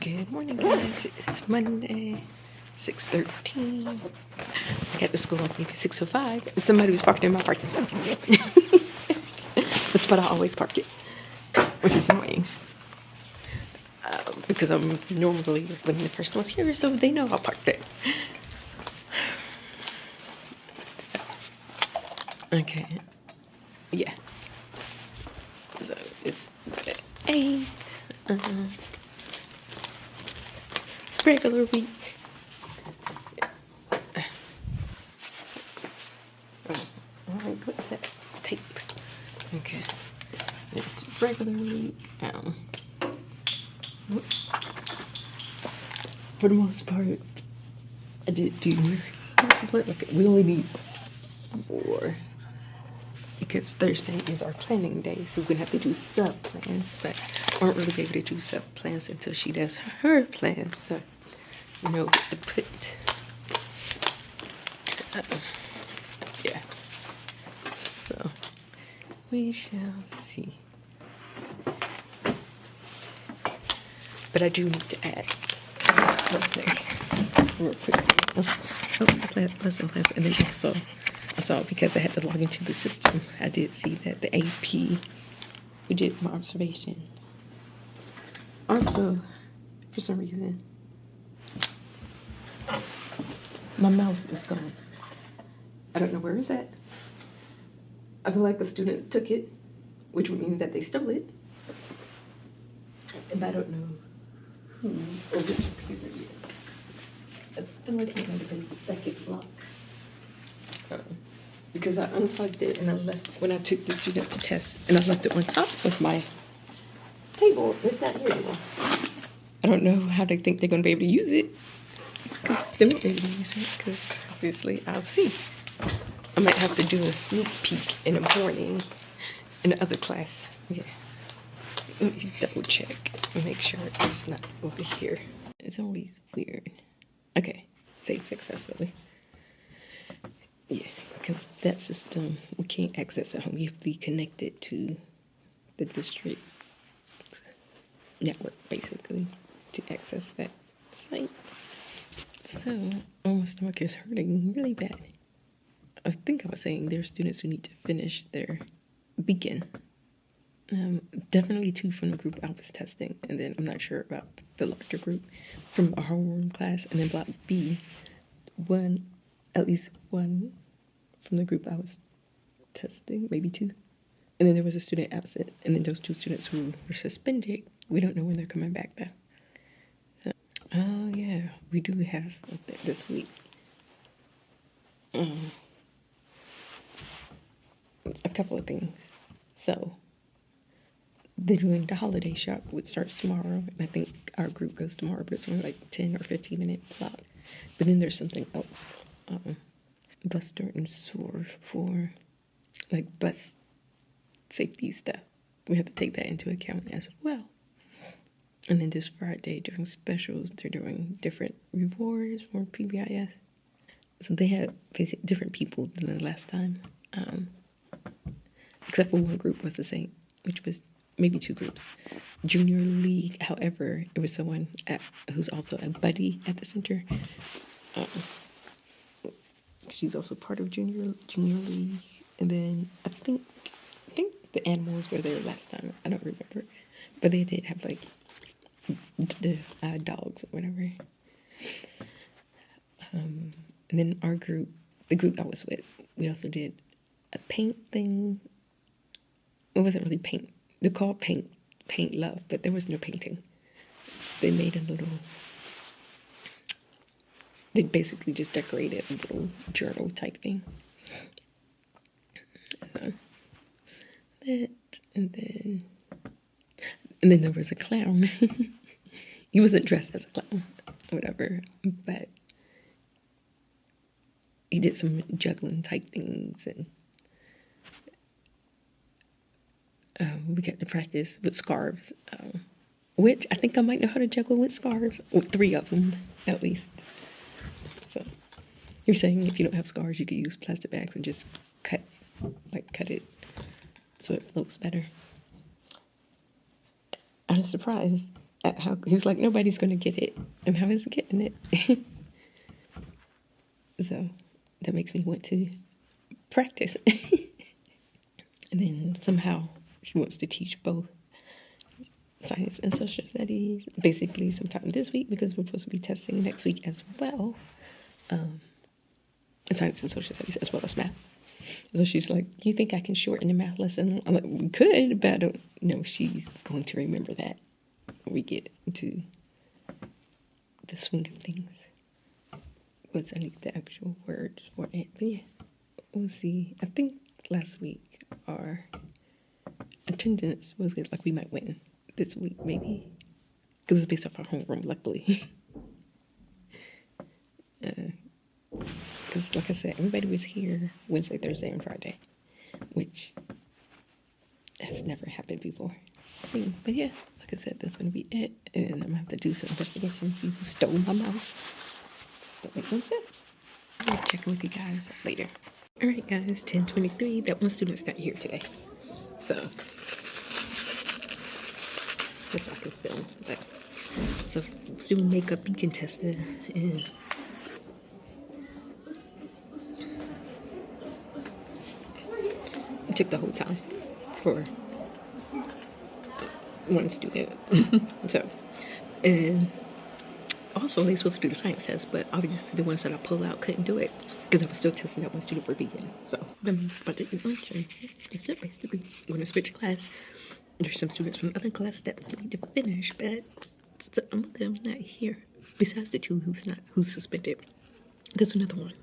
Good morning, guys. It's Monday, 6:13. I got to school like maybe 6:05. Somebody was parked in my parking spot. The spot I always park it, which is annoying. Because I'm normally when the first one's here, so they know I'll park there. Okay. Yeah. So it's a regular week. Oh, what's that? Tape. Okay. It's regular week. For the most part, I did do like we only need 4 because Thursday is our planning day, so we're gonna have to do sub plans, but I won't really be able to do sub plans until she does her plans. So you know what to put. Yeah. So we shall see. But I do need to add something real quick. Lesson plans, and then also I saw because I had to log into the system. I did see that the AP we did my observation. Also, for some reason, my mouse is gone. I don't know where it's at. I feel like a student took it, which would mean that they stole it. And I don't know who or which period. I feel like it might have been second block. Because I unplugged it and I left when I took the students to test, and I left it on top of my table. It's not here anymore. I don't know how they think they're going to be able to use it. Because they won't be able to use it, because obviously I'll see. I might have to do a sneak peek in the morning in the other class. Yeah. Let me double check and make sure it's not over here. It's always weird. Okay. Save successfully. Yeah, because that system, we can't access at home. You have to be connected to the district network, basically, to access that site. So, my stomach is hurting really bad. I think I was saying there are students who need to finish their begin. Definitely 2 from the group I was testing, and then I'm not sure about the larger group from our homeroom class, and then block B, at least 1 from the group I was testing, maybe 2. And then there was a student absent, and then those 2 students who were suspended, we don't know when they're coming back though. So, oh yeah, we do have something this week. A couple of things. So, they're doing the holiday shop, which starts tomorrow, and I think our group goes tomorrow, but it's only like 10 or 15 minute block. But then there's something else. Buster and Swerve for like bus safety stuff. We have to take that into account as well. And then this Friday during specials, they're doing different rewards for PBIS. So they had different people than the last time. Except for one group was the same, which was maybe 2 groups. Junior League, however, it was someone who's also a buddy at the center. She's also part of junior league, and then I think the animals were there last time. I don't remember, but they did have like the dogs or whatever. And then our group, the group I was with, we also did a paint thing. It wasn't really paint. They called paint love, but there was no painting. They made a little. They basically just decorated a little journal type thing. So that, and then there was a clown. He wasn't dressed as a clown, whatever, but he did some juggling type things, and we got to practice with scarves, which I think I might know how to juggle with scarves, or 3 of them at least. So you're saying if you don't have scarves, you could use plastic bags and just cut it so it floats better. I was surprised. at how he was like, nobody's gonna get it, and I was getting it. So that makes me want to practice. And then somehow she wants to teach both science and social studies, basically sometime this week, because we're supposed to be testing next week as well. Science and social studies as well as math. So she's like, do you think I can shorten the math lesson? I'm like, we could, but I don't know if she's going to remember that when we get into the swing of things. What's I need the actual words for it. But yeah, we'll see. I think last week our attendance was good. Like we might win this week, maybe. Because it's based off our homeroom, luckily. Because like I said, everybody was here Wednesday, Thursday, and Friday. Which has never happened before. But yeah, like I said, that's going to be it. And I'm going to have to do some investigation, see who stole my mouse. That makes no sense. I'll check in with you guys later. Alright guys, 10:23. That one student's not here today. So that's what I can film. But so student makeup beacon tested, and it took the whole time for one student. So, and also they supposed to do the science test, but obviously the ones that I pulled out couldn't do it because I was still testing that one student for beacon. So I'm about to eat lunch and that's it basically. I'm going to switch class. There's some students from the other class that need to finish, but some of them not here. Besides the two who's suspended. There's another one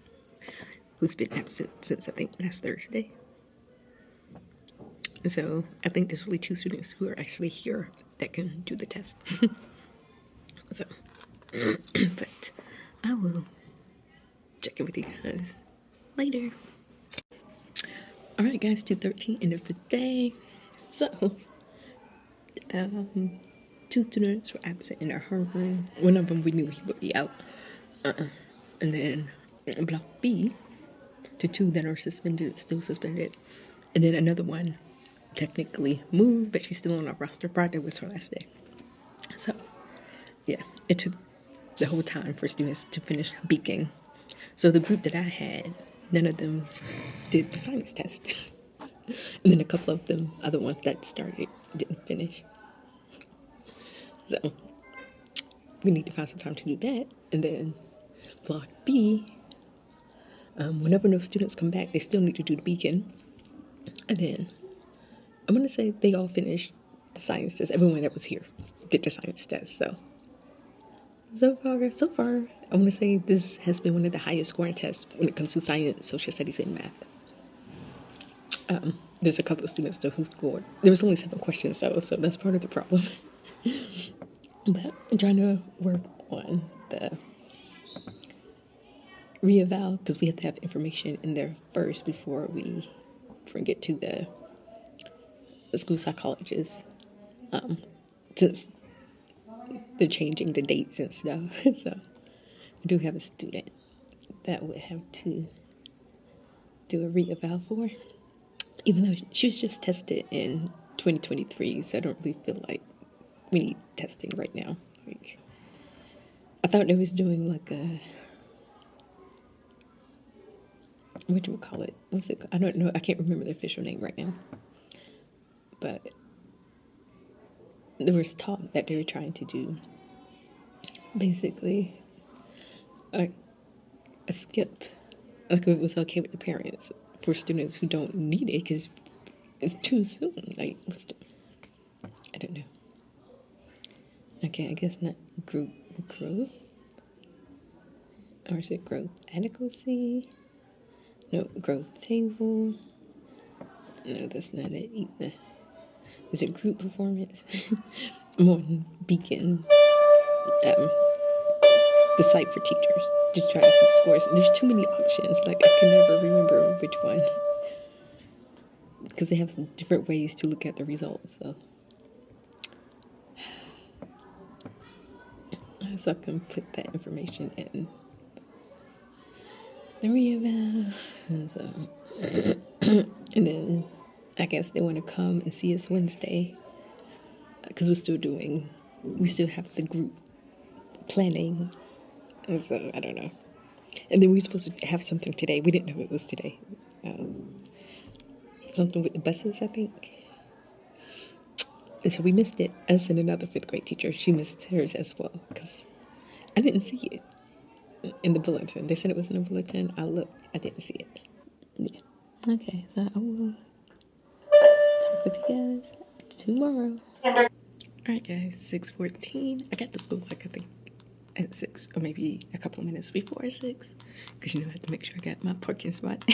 who's been absent since I think last Thursday. So I think there's only two students who are actually here that can do the test. So, but I will check in with you guys later. Alright guys, 2:13, end of the day. So, two students were absent in our homeroom. One of them we knew he would be out. And then block B, the two that are suspended, still suspended. And then another one technically moved, but she's still on our roster. Friday was her last day. So, yeah, it took the whole time for students to finish beaking. So the group that I had, none of them did the science test. And then a couple of them, other ones that started, didn't finish. So we need to find some time to do that. And then block B, whenever no students come back, they still need to do the beacon. And then I'm going to say they all finished the science test. Everyone that was here did the science test. So far, I want to say this has been one of the highest scoring tests when it comes to science, social studies, and math. There's a couple of students though who scored. There was only 7 questions though, so that's part of the problem. But I'm trying to work on the reeval because we have to have information in there first before we get to the school psychologist. Since they're changing the dates and stuff, so I do have a student that would have to do a reeval for, even though she was just tested in 2023, so I don't really feel like we need testing right now. Like, I thought they was doing like a, what do you call it? What's it? I don't know. I can't remember the official name right now. But there was talk that they were trying to do basically a skip, like it was okay with the parents for students who don't need it because it's too soon. Like, I don't know. Okay, I guess not growth, or is it growth adequacy? No, growth table. No, that's not it either. Is it group performance? I'm on Beacon, the site for teachers, to try to see scores. There's too many options. Like, I can never remember which one. Because they have some different ways to look at the results, so. So I can put that information in the reeval. So, and then I guess they want to come and see us Wednesday because we're still doing we still have the group planning, and so I don't know. And then we were supposed to have something today. We didn't know it was today. Something with the buses, I think. And so we missed it. Us and another fifth grade teacher, she missed hers as well because I didn't see it in the bulletin. They said it was in the bulletin. I looked. I didn't see it. Yeah. Okay, so I will talk with you guys tomorrow. Alright guys, 6:14. I got to school like I think at 6 or maybe a couple of minutes before 6 because I have to make sure I got my parking spot.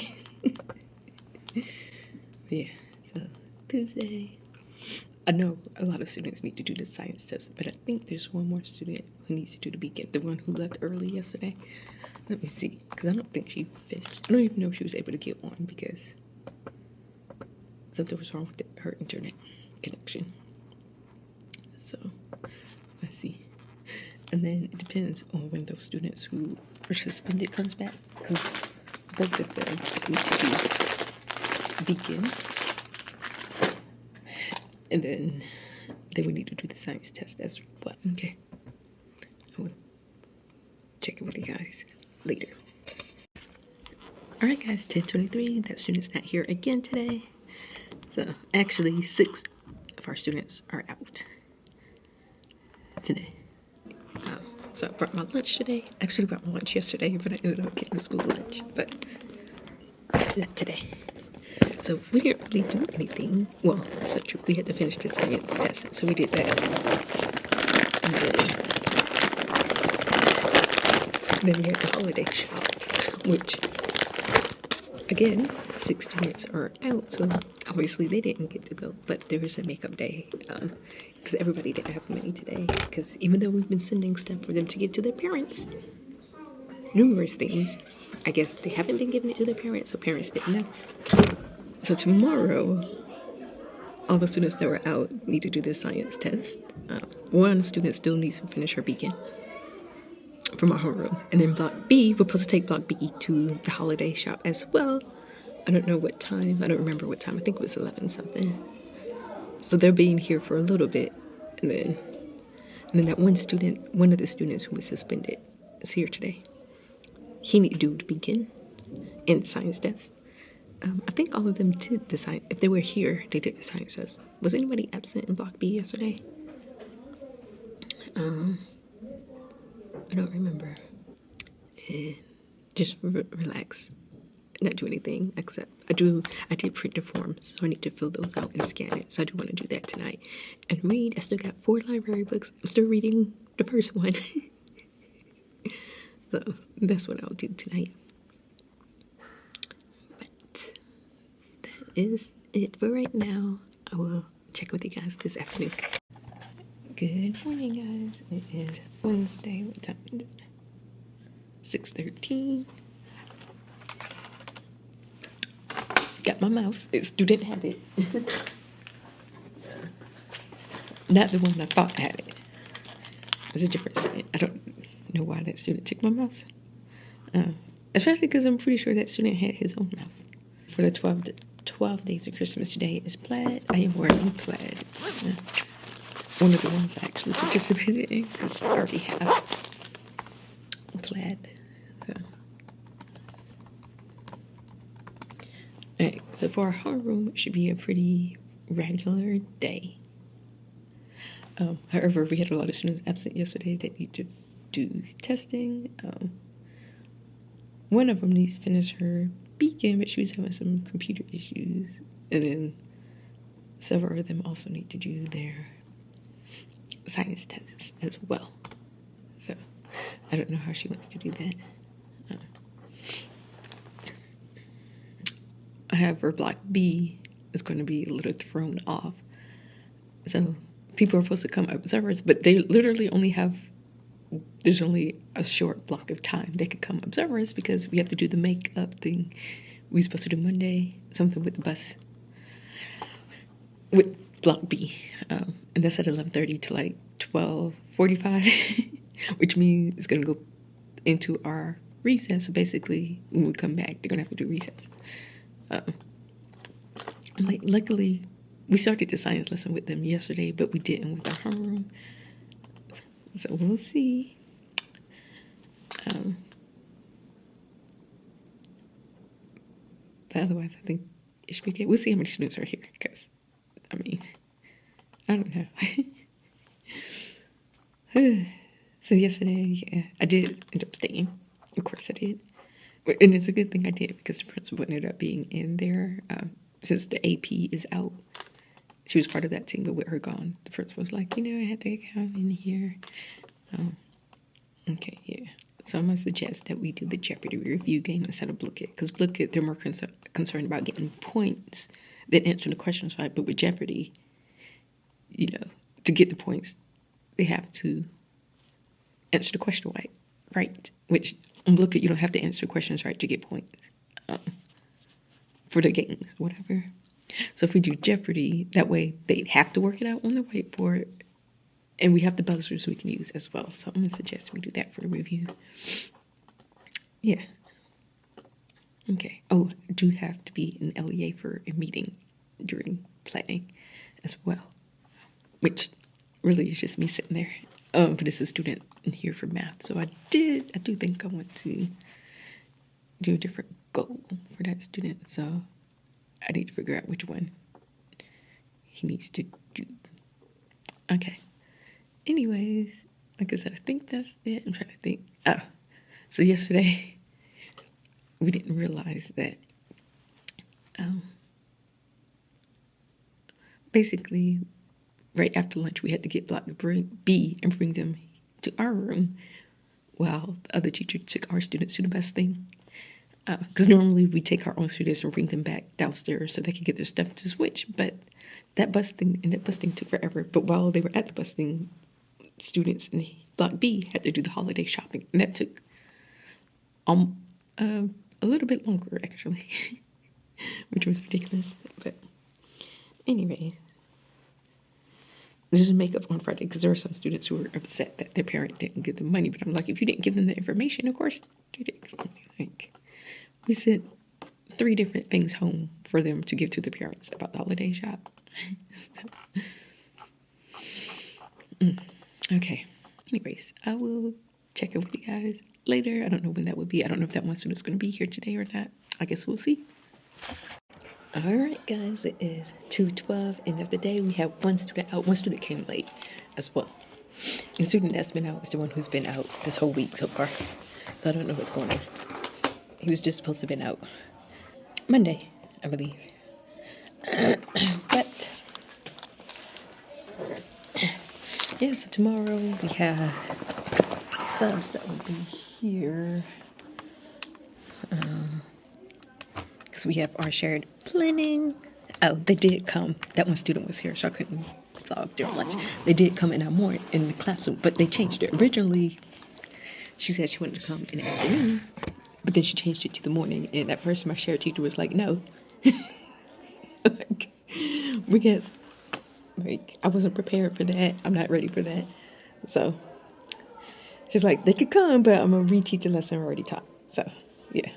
Yeah, so Tuesday. I know a lot of students need to do the science test, but I think there's one more student who needs to do the beacon, the one who left early yesterday. Let me see, because I don't think she finished. I don't even know if she was able to get on because something was wrong with her internet connection. So, let's see. And then it depends on when those students who were suspended comes back, because both of them need to do beacon. And then we need to do the science test as well. Okay. I will check it with you guys later. Alright guys, 10:23. That student's not here again today. So actually 6 of our students are out today. So I brought my lunch today. Actually brought my lunch yesterday, but I ended up getting school lunch. But not today. So we didn't really do anything. Well, so true. We had to finish the science test, so we did that. And then we had the holiday shop, which, again, 6 students are out, so obviously they didn't get to go. But there was a makeup day, because everybody didn't have money today. Because even though we've been sending stuff for them to give to their parents, numerous things, I guess they haven't been giving it to their parents, so parents didn't know. So tomorrow, all the students that were out need to do this science test. One student still needs to finish her beacon from our homeroom. And then Block B, we're supposed to take Block B to the holiday shop as well. I don't know what time. I don't remember what time. I think it was 11 something. So they're being here for a little bit. And then that one student, one of the students who was suspended is here today. He need to do the beacon and the science test. I think all of them did the science. If they were here, they did the science test. Was anybody absent in Block B yesterday? I don't remember. And just relax, not do anything except I did print the forms, so I need to fill those out and scan it. So I do want to do that tonight and read. I still got 4 library books. I'm still reading the first one. So that's what I'll do tonight. Is it for right now. I will check with you guys this afternoon. Good morning, guys. It is Wednesday. What time is it? 6:13. Got my mouse. The student had it. Not the one I thought had it. It was a different student. I don't know why that student took my mouse. Especially because I'm pretty sure that student had his own mouse. For the 12 days of Christmas today is plaid. I am wearing plaid. One of the ones I actually participated in because I already have plaid. So. Alright, so for our homeroom, it should be a pretty regular day. However, we had a lot of students absent yesterday that need to do testing. One of them needs to finish her beacon, but she was having some computer issues. And then several of them also need to do their science tests as well. So I don't know how she wants to do that. However, Block B is going to be a little thrown off. So people are supposed to come observers, but they literally only have, there's only a short block of time they could come observers because we have to do the makeup thing. We're supposed to do Monday, something with the bus, with Block B. And that's at 11:30 to like 12:45, which means it's going to go into our recess. So basically, when we come back, they're going to have to do recess. Luckily, we started the science lesson with them yesterday, but we didn't with our homeroom. So we'll see. But otherwise, I think it should be good. We'll see how many students are here, because, I mean, I don't know. So yesterday, yeah, I did end up staying. Of course I did. And it's a good thing I did, because the principal ended up being in there. Since the AP is out, she was part of that team, but with her gone, the principal was like, I had to come in here. Okay, yeah. So I'm going to suggest that we do the Jeopardy review game instead of Blooket, because Blooket, they're more concerned about getting points than answering the questions right. But with Jeopardy, to get the points, they have to answer the question right? Which on Blooket, you don't have to answer questions right to get points for the games, whatever. So if we do Jeopardy, that way they'd have to work it out on the whiteboard, and we have the buzzers we can use as well. So I'm going to suggest we do that for the review. Yeah. Okay. Oh, I do have to be in LEA for a meeting during planning as well, which really is just me sitting there. But it's a student in here for math. So I do think I want to do a different goal for that student. So I need to figure out which one he needs to do. Okay. Anyways, like I said, I think that's it. I'm trying to think. Oh, so yesterday we didn't realize that basically right after lunch we had to get Block B and bring them to our room while the other teacher took our students to the bus thing. Because normally we take our own students and bring them back downstairs so they could get their stuff to switch. But that bus thing took forever. But while they were at the bus thing, students in Block B had to do the holiday shopping. And that took a little bit longer, actually, which was ridiculous. But anyway, this is makeup on Friday, because there were some students who were upset that their parent didn't give them money. But I'm like, if you didn't give them the information, of course you did. Like, we sent 3 different things home for them to give to the parents about the holiday shop. Okay. Anyways, I will check in with you guys later. I don't know when that would be. I don't know if that one student's going to be here today or not. I guess we'll see. All right, guys. It is 2:12, end of the day. We have one student out. One student came late as well. And the student that's been out is the one who's been out this whole week so far. So I don't know what's going on. He was just supposed to have been out Monday, I believe. But yeah, so tomorrow we have subs that will be here. Because we have our shared planning. Oh, they did come. That one student was here, so I couldn't vlog during lunch. They did come in the classroom, but they changed it. Originally, she said she wanted to come in the afternoon, but then she changed it to the morning. And at first, my shared teacher was like, no. Because, I wasn't prepared for that. I'm not ready for that. So, she's like, they could come, but I'm going to reteach a lesson I already taught. So, yeah.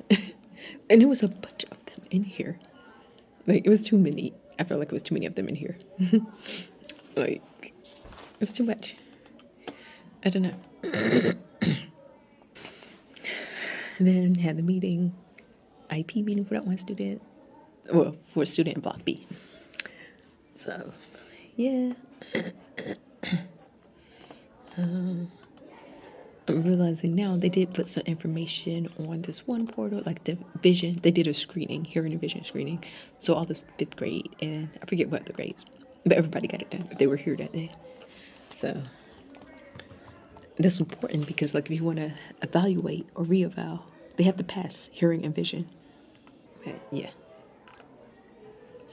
And there was a bunch of them in here. It was too many. I felt like it was too many of them in here. It was too much. I don't know. Then had the meeting, IP meeting for that one student. Well, for a student in Block B. So, yeah. I'm realizing now they did put some information on this one portal, like the vision. They did a screening, hearing and vision screening. So all this 5th grade, and I forget what the grades, but everybody got it done if they were here that day. So that's important because, if you want to evaluate or re-eval, they have to pass hearing and vision. But yeah.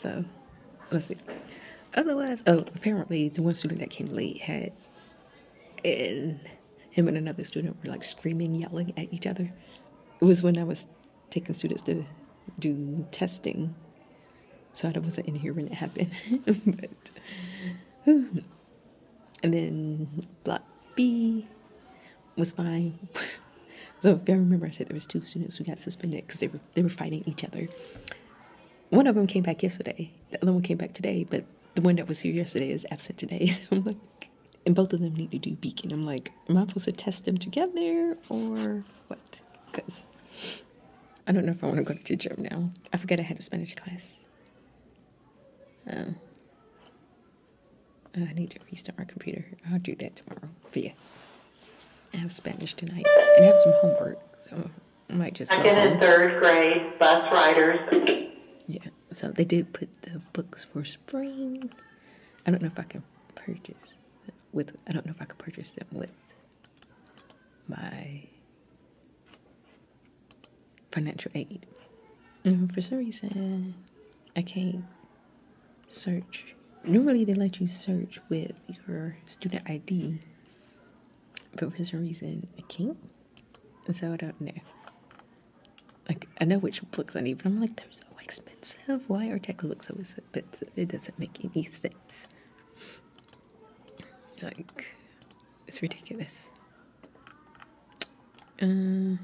So let's see. Otherwise, apparently the one student that came late had, and him and another student were screaming, yelling at each other. It was when I was taking students to do testing, so I wasn't in here when it happened. And then Block B was fine. So if I remember, I said there was 2 students who got suspended because they were fighting each other. One of them came back yesterday. The other one came back today, but the one that was here yesterday is absent today. So I'm like, and both of them need to do Beacon. I'm like, am I supposed to test them together or what? Because I don't know if I want to go to the gym now. I forgot I had a Spanish class. I need to restart my computer. I'll do that tomorrow. But yeah, I have Spanish tonight and I have some homework, so I might just go Second home. and third grade bus riders. Yeah, so they did put the books for spring. I don't know if I can purchase I don't know if I could purchase them with my financial aid. For some reason, I can't search. Normally, they let you search with your student ID, but for some reason, I can't. And so I don't know. Like, I know which books I need, but I'm like, they're so expensive. Why are textbooks so expensive? It doesn't make any sense. Like, it's ridiculous. I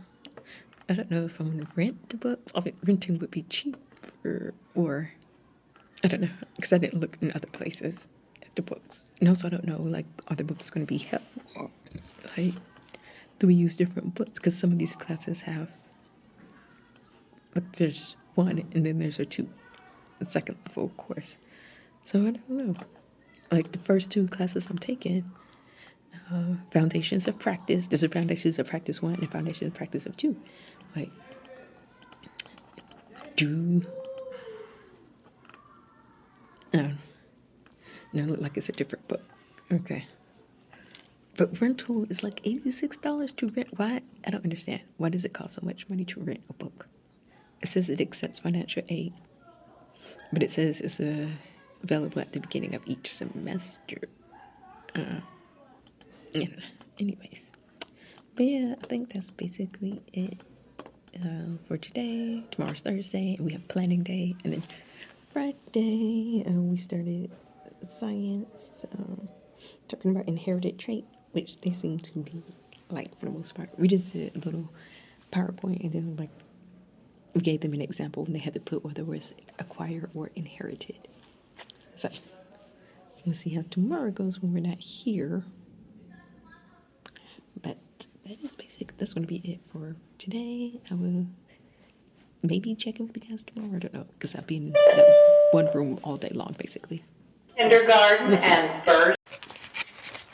don't know if I'm gonna rent the books. I mean, renting would be cheaper, or I don't know, because I didn't look in other places at the books. And also, I don't know, like, are the books gonna be helpful? Like, do we use different books? Because some of these classes have, like, there's one and then there's a two, the second level course. So I don't know. Like, the first two classes I'm taking, Foundations of Practice. There's a Foundations of Practice 1 and Foundations of Practice of 2. Like, no, look like it's a different book. Okay. But rental is like $86 to rent. Why? I don't understand. Why does it cost so much money to rent a book? It says it accepts financial aid, but it says it's available at the beginning of each semester. Anyways. But yeah, I think that's basically it for today. Tomorrow's Thursday, and we have planning day. And then Friday, we started science, talking about inherited trait, which they seem to like for the most part. We just did a little PowerPoint, and then like we gave them an example, and they had to put whether it was acquired or inherited. So we'll see how tomorrow goes when we're not here. But that is basic. That's going to be it for today. I will maybe check in with the guys tomorrow. I don't know, because I've been in that one room all day long, basically. Kindergarten and first.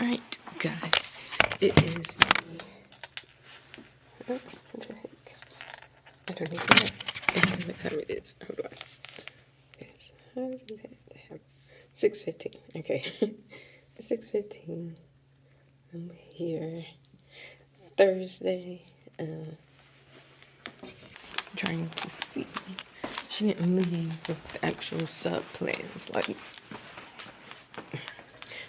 All right, guys. It is. What the heck? I don't even know. I don't know what time it is. Hold on. Yes. 6:15. Okay. 6:15. I'm here. Thursday. Trying to see. She didn't leave with the actual sub plans. Like,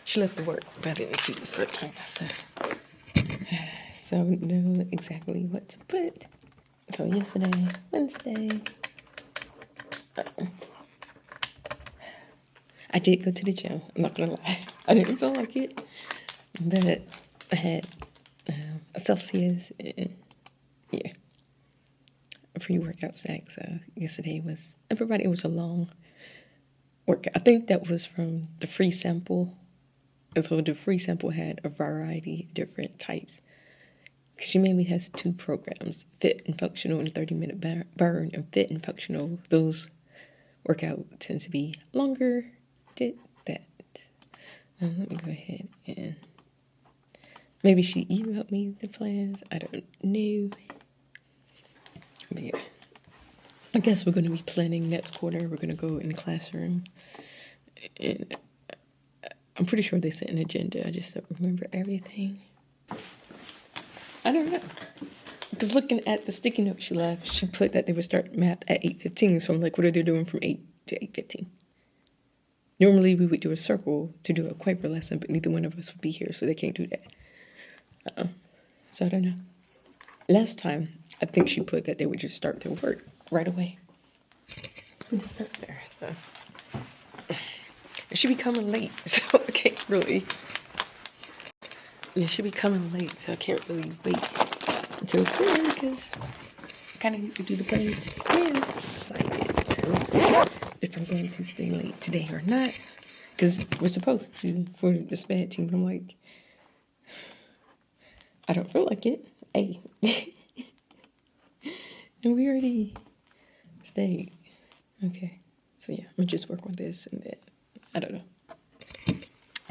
she left the work, but I didn't see the sub plans. So I don't know exactly what to put. So yesterday, Wednesday, I did go to the gym. I'm not gonna lie. I didn't feel like it, but I had a Celsius and yeah, a pre-workout snack. So yesterday was, everybody, it was a long workout. I think that was from the free sample. And so the free sample had a variety of different types. She mainly has two programs, Fit and Functional and 30-minute burn, and Fit and Functional. Those workouts tend to be longer. Did that. Let me go ahead and maybe she emailed me the plans. I don't know. But yeah, I guess we're going to be planning next quarter. We're going to go in the classroom. And I'm pretty sure they sent an agenda. I just don't remember everything. I don't know. Because looking at the sticky note she left, she put that they would start math at 8:15. So I'm like, what are they doing from 8 to 8:15? Normally we would do a circle to do a Quaker lesson, but neither one of us would be here, so they can't do that. So I don't know. Last time, I think she put that they would just start their work right away. It's up there, so. She be coming late, so I can't really. Yeah, she be coming late, so I can't really wait until then because I kind of need to do the plans and decide if I'm going to stay late today or not. Because we're supposed to for the SPAD team. I'm like, I don't feel like it. Hey. And we already stayed. Okay. So yeah, I'm gonna just work on this and then, I don't know.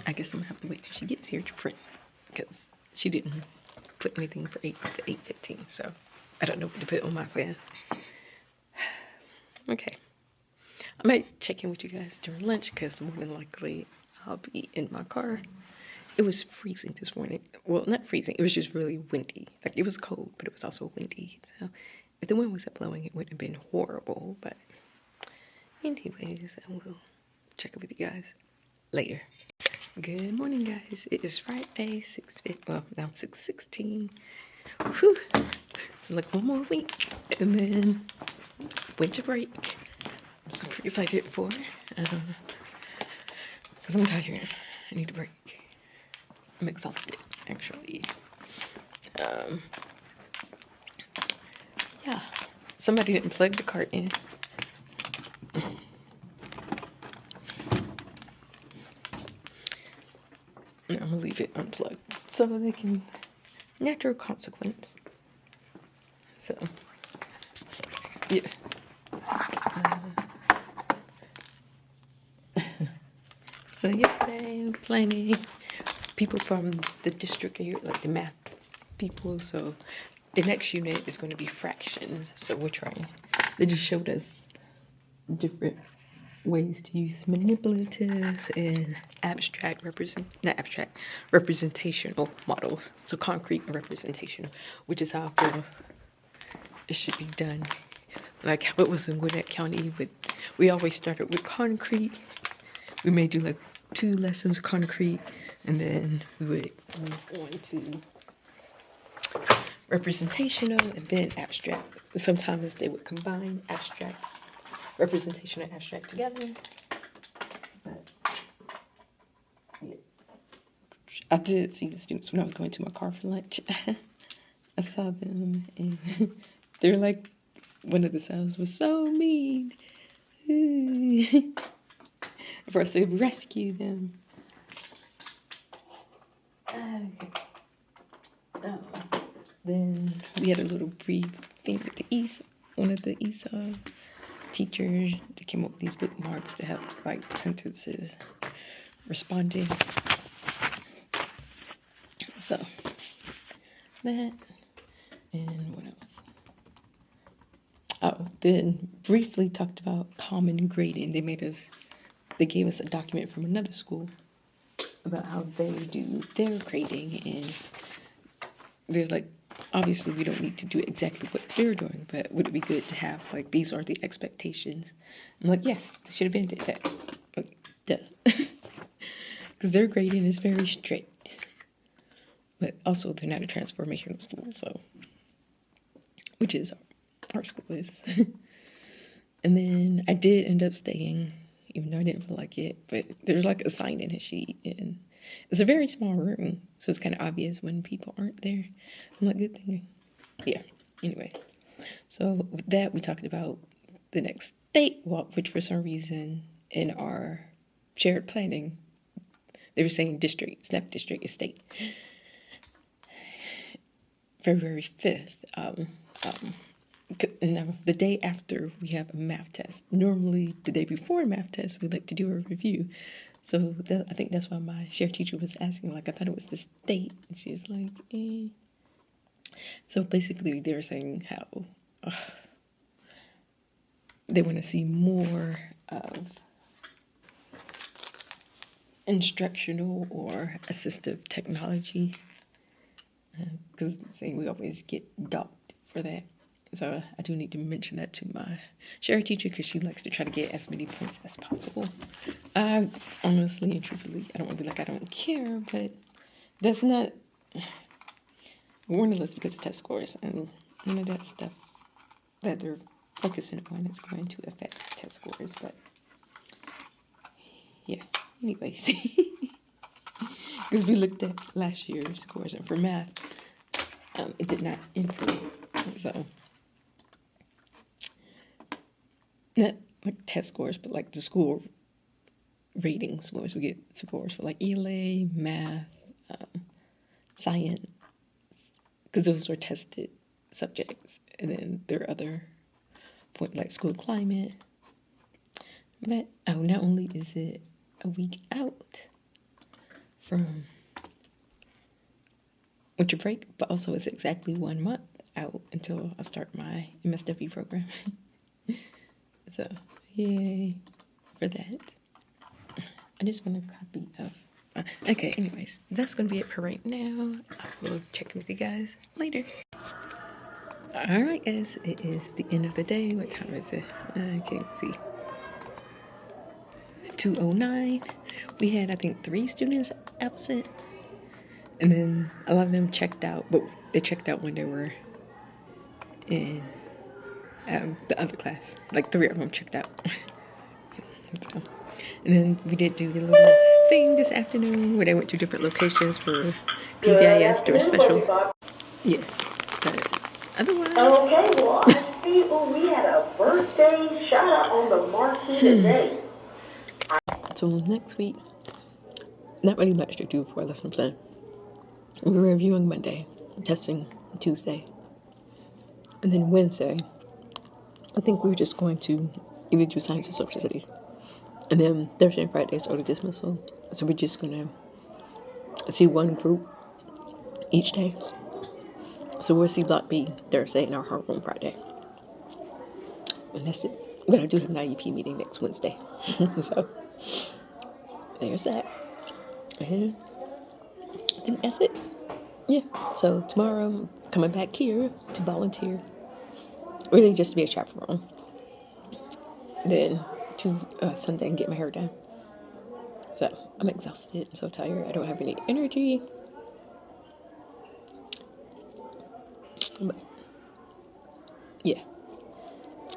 I guess I'm gonna have to wait till she gets here to print because she didn't put anything for 8 to 8:15. So I don't know what to put on my plan. Okay. I might check in with you guys during lunch because more than likely I'll be in my car. It was freezing this morning. Well, not freezing. It was just really windy. Like, it was cold, but it was also windy. So if the wind wasn't blowing, it wouldn't have been horrible. But anyways, I will check in with you guys later. Good morning, guys. It is Friday, 6:50. Well, now 6:16. Whew. So like one more week, and then winter break. I'm super excited for, because I'm tired. I need a break. I'm exhausted, actually. Yeah. Somebody didn't plug the cart in. I'm gonna leave it unplugged so they can natural consequence. So yeah. So yesterday planning people from the district here, like the math people. So the next unit is going to be fractions. So we're trying. They just showed us different ways to use manipulatives and representational models. So concrete and representational, which is how I feel it should be done. Like how it was in Gwinnett County. We always started with concrete. We may do like 2 lessons of concrete, and then we would move on to representational and then abstract. Sometimes they would combine abstract, representation, and abstract together. But yeah. I did see the students when I was going to my car for lunch. I saw them, and they were like, one of the sounds was so mean. For us to rescue them. Then we had a little brief thing with the one of the ESOL teachers that came up with these bookmarks to have like sentences responding. So that, and what else? Oh, then briefly talked about common grading. They gave us a document from another school about how they do their grading, and there's like, obviously we don't need to do exactly what they're doing, but would it be good to have like, these are the expectations? I'm like, yes, they should have been did that. Like, duh. Because their grading is very strict, but also they're not a transformational school, so, which is our school is. And then I did end up staying, even though I didn't feel like it, but there's like a sign-in sheet, and it's a very small room, so it's kind of obvious when people aren't there. I'm like, good thing. Yeah, anyway. So with that, we talked about the next state walk, which for some reason in our shared planning, they were saying district, SNAP district is state. February 5th, now, the day after we have a math test. Normally, the day before a math test, we like to do a review. So I think that's why my share teacher was asking, like, I thought it was the state. And she's like, eh. So basically, they were saying how they want to see more of instructional or assistive technology. Because saying we always get docked for that. So I do need to mention that to my share teacher because she likes to try to get as many points as possible. I honestly and truthfully, I don't want to be like I don't care, but that's not, we're on the list because of test scores, and none of that stuff that they're focusing on is going to affect test scores. But yeah, anyways, because we looked at last year's scores, and for math, it did not improve. So not like test scores, but like the school rating scores. We get scores for like ELA, math, science, because those were tested subjects. And then there are other points like school climate. But not only is it a week out from winter break, but also it's exactly 1 month out until I start my MSW program. So, yay for that. I just want a copy of. Okay, anyways, that's gonna be it for right now. I will check with you guys later. Alright, guys, it is the end of the day. What time is it? I can't see. 2:09. We had, I think, 3 students absent. And then a lot of them checked out, but they checked out when they were in the other class. Like 3 of them checked out. So, and then we did do the little thing this afternoon where they went to different locations for PBIS during specials. Yeah. But otherwise. Okay, well, I see we had a birthday shout out on the marquee today. So next week, not really much to do for lesson plan. We're reviewing Monday, testing Tuesday, and then Wednesday, I think we're just going to either do science or social studies. And then Thursday and Friday is early dismissal. So we're just going to see one group each day. So we'll see Block B Thursday and our homeroom Friday. And that's it. But I do have an IEP meeting next Wednesday. So there's that. And I think that's it. Yeah. So tomorrow I'm coming back here to volunteer. Really just to be a chaperone. And then Sunday and get my hair done. So I'm exhausted. I'm so tired. I don't have any energy. But yeah.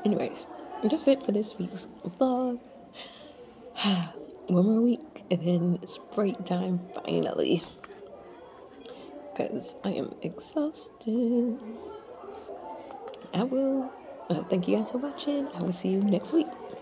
Anyways, that's it for this week's vlog. 1 more week and then it's break time finally. Because I am exhausted. I will thank you guys for watching. I will see you next week.